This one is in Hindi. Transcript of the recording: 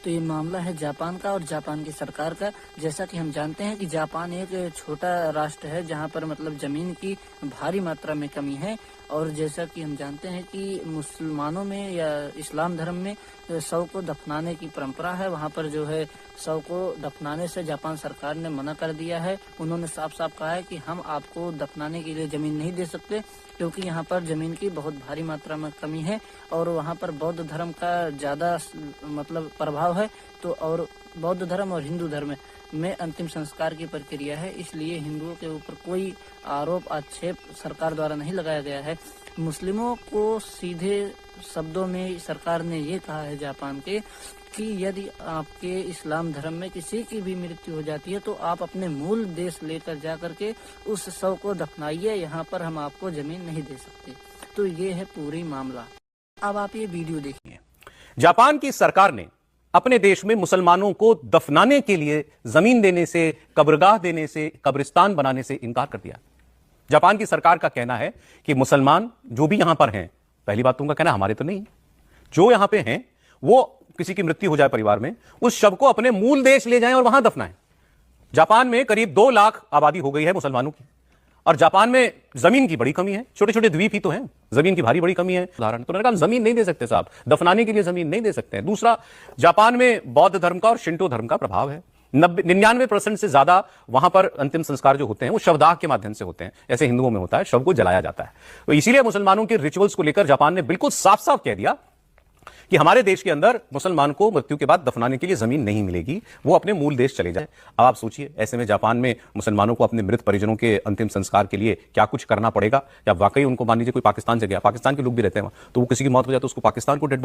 तो ये मामला है जापान का और जापान की सरकार का। जैसा कि हम जानते हैं कि जापान एक छोटा राष्ट्र है जहां पर मतलब जमीन की भारी मात्रा में कमी है, और जैसा कि हम जानते हैं कि मुसलमानों में या इस्लाम धर्म में शव को दफनाने की परंपरा है। वहां पर जो है शव को दफनाने से जापान सरकार ने मना कर दिया है। उन्होंने साफ साफ कहा है कि हम आपको दफनाने के लिए जमीन नहीं दे सकते, क्योंकि यहाँ पर जमीन की बहुत भारी मात्रा में कमी है और वहाँ पर बौद्ध धर्म का ज्यादा मतलब प्रभाव है। तो और बौद्ध धर्म और हिंदू धर्म में अंतिम संस्कार की प्रक्रिया है, इसलिए हिंदुओं के ऊपर कोई आरोप आक्षेप सरकार द्वारा नहीं लगाया गया है। मुस्लिमों को सीधे शब्दों में सरकार ने ये कहा है जापान के कि यदि आपके इस्लाम धर्म में किसी की भी मृत्यु हो जाती है तो आप अपने मूल देश लेकर जा करके उस शव को दफनाइए, यहाँ पर हम आपको जमीन नहीं दे सकते। तो ये है पूरी मामला। अब आप ये वीडियो देखिए। जापान की सरकार ने अपने देश में मुसलमानों को दफनाने के लिए जमीन देने से, कब्रगाह देने से, कब्रिस्तान बनाने से इनकार कर दिया। जापान की सरकार का कहना है कि मुसलमान जो भी यहां पर हैं, पहली बात तो उनका कहना हमारे तो नहीं, जो यहां पे हैं वो किसी की मृत्यु हो जाए परिवार में, उस शव को अपने मूल देश ले जाएं और वहां दफनाएं। जापान में करीब 2 लाख आबादी हो गई है मुसलमानों की, और जापान में जमीन की बड़ी कमी है। छोटे छोटे द्वीप ही तो हैं, जमीन की भारी बड़ी कमी है। उदाहरण तो उन्होंने कहा जमीन नहीं दे सकते साहब, दफनाने के लिए जमीन नहीं दे सकते हैं। दूसरा, जापान में बौद्ध धर्म का और शिंटो धर्म का प्रभाव है। 99% से ज्यादा वहां पर अंतिम संस्कार जो होते हैं वो शवदाह के माध्यम से होते हैं, ऐसे हिंदुओं में होता है, शव को जलाया जाता है। तो इसीलिए मुसलमानों के रिचुअल्स को लेकर जापान ने बिल्कुल साफ साफ कह दिया कि हमारे देश के अंदर मुसलमान को मृत्यु के बाद दफनाने के लिए जमीन नहीं मिलेगी, वो अपने मूल देश चले जाए। अब आप सोचिए, ऐसे में जापान में मुसलमानों को अपने मृत परिजनों के अंतिम संस्कार के लिए क्या कुछ करना पड़ेगा। या वाकई उनको मान लीजिए कोई पाकिस्तान से गया, पाकिस्तान के लोग भी रहते हैं वहां, तो वो किसी की मौत हो जाए तो उसको पाकिस्तान को डेड